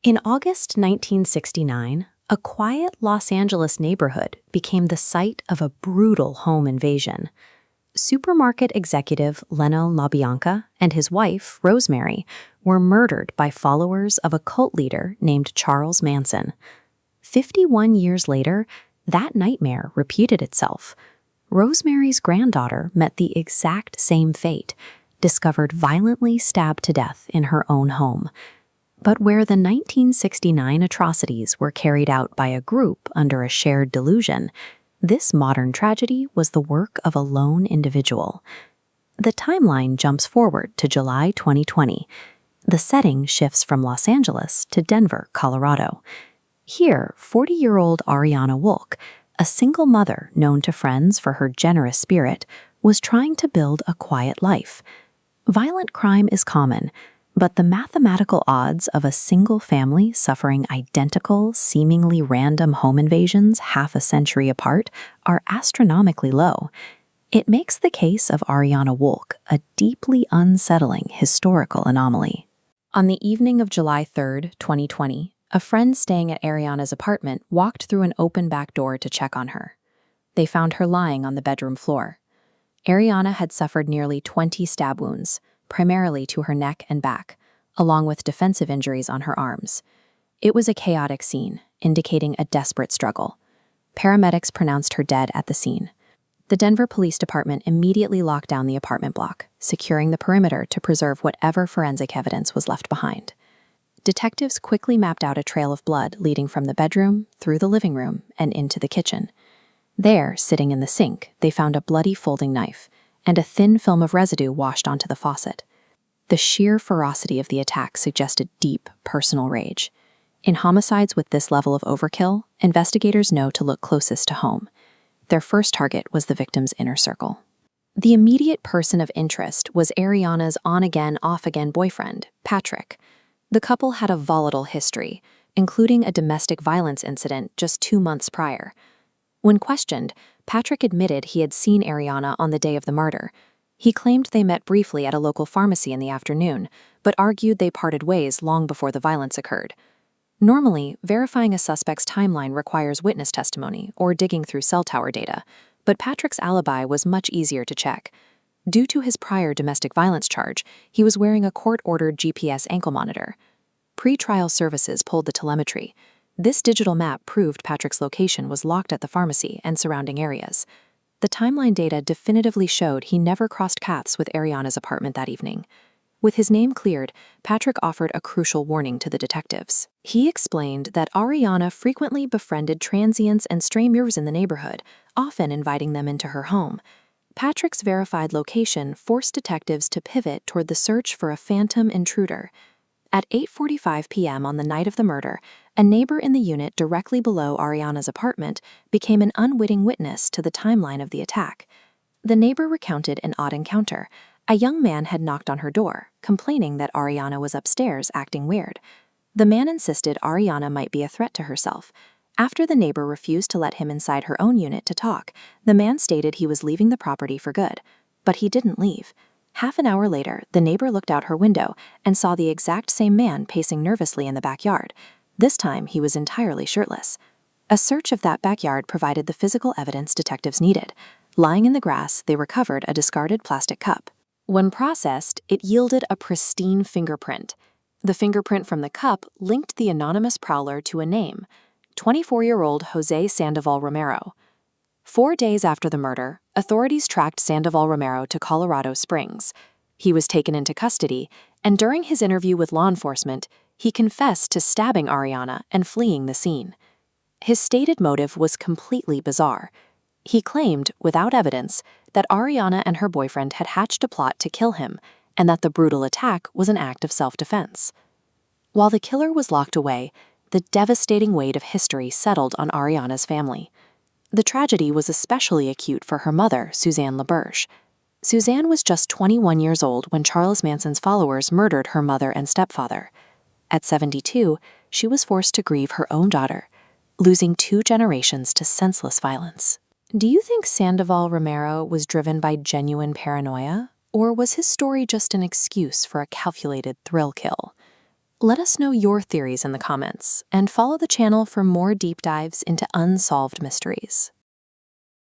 In August 1969, a quiet Los Angeles neighborhood became the site of a brutal home invasion. Supermarket executive Leno LaBianca and his wife, Rosemary, were murdered by followers of a cult leader named Charles Manson. 51 years later, that nightmare repeated itself. Rosemary's granddaughter met the exact same fate, discovered violently stabbed to death in her own home. But where the 1969 atrocities were carried out by a group under a shared delusion, this modern tragedy was the work of a lone individual. The timeline jumps forward to July 2020. The setting shifts from Los Angeles to Denver, Colorado. Here, 40-year-old Ariana Wolk, a single mother known to friends for her generous spirit, was trying to build a quiet life. Violent crime is common, but the mathematical odds of a single family suffering identical, seemingly random home invasions half a century apart are astronomically low. It makes the case of Ariana Wolk a deeply unsettling historical anomaly. On the evening of July 3, 2020, a friend staying at Ariana's apartment walked through an open back door to check on her. They found her lying on the bedroom floor. Ariana had suffered nearly 20 stab wounds, primarily to her neck and back, along with defensive injuries on her arms. It was a chaotic scene, indicating a desperate struggle. Paramedics pronounced her dead at the scene. The Denver Police Department immediately locked down the apartment block, securing the perimeter to preserve whatever forensic evidence was left behind. Detectives quickly mapped out a trail of blood leading from the bedroom, through the living room, and into the kitchen. There, sitting in the sink, they found a bloody folding knife and a thin film of residue washed onto the faucet. The sheer ferocity of the attack suggested deep, personal rage. In homicides with this level of overkill, investigators know to look closest to home. Their first target was the victim's inner circle. The immediate person of interest was Ariana's on-again, off-again boyfriend, Patrick. The couple had a volatile history, including a domestic violence incident just 2 months prior. When questioned, Patrick admitted he had seen Ariana on the day of the murder. He claimed they met briefly at a local pharmacy in the afternoon, but argued they parted ways long before the violence occurred. Normally, verifying a suspect's timeline requires witness testimony or digging through cell tower data, but Patrick's alibi was much easier to check. Due to his prior domestic violence charge, he was wearing a court-ordered GPS ankle monitor. Pre-trial services pulled the telemetry. This digital map proved Patrick's location was locked at the pharmacy and surrounding areas. The timeline data definitively showed he never crossed paths with Ariana's apartment that evening. With his name cleared, Patrick offered a crucial warning to the detectives. He explained that Ariana frequently befriended transients and stray murers in the neighborhood, often inviting them into her home. Patrick's verified location forced detectives to pivot toward the search for a phantom intruder. At 8:45 p.m. on the night of the murder, a neighbor in the unit directly below Ariana's apartment became an unwitting witness to the timeline of the attack. The neighbor recounted an odd encounter. A young man had knocked on her door, complaining that Ariana was upstairs acting weird. The man insisted Ariana might be a threat to herself. After the neighbor refused to let him inside her own unit to talk, the man stated he was leaving the property for good. But he didn't leave. Half an hour later, the neighbor looked out her window and saw the exact same man pacing nervously in the backyard. This time, he was entirely shirtless. A search of that backyard provided the physical evidence detectives needed. Lying in the grass, they recovered a discarded plastic cup. When processed, it yielded a pristine fingerprint. The fingerprint from the cup linked the anonymous prowler to a name: 24-year-old Josée Sandoval-Romero. 4 days after the murder, authorities tracked Sandoval-Romero to Colorado Springs. He was taken into custody, and during his interview with law enforcement, he confessed to stabbing Ariana and fleeing the scene. His stated motive was completely bizarre. He claimed, without evidence, that Ariana and her boyfriend had hatched a plot to kill him, and that the brutal attack was an act of self-defense. While the killer was locked away, the devastating weight of history settled on Ariana's family. The tragedy was especially acute for her mother, Suzanne LaBianca. Suzanne was just 21 years old when Charles Manson's followers murdered her mother and stepfather. At 72, she was forced to grieve her own daughter, losing 2 generations to senseless violence. Do you think Sandoval-Romero was driven by genuine paranoia, or was his story just an excuse for a calculated thrill kill? Let us know your theories in the comments, and follow the channel for more deep dives into unsolved mysteries.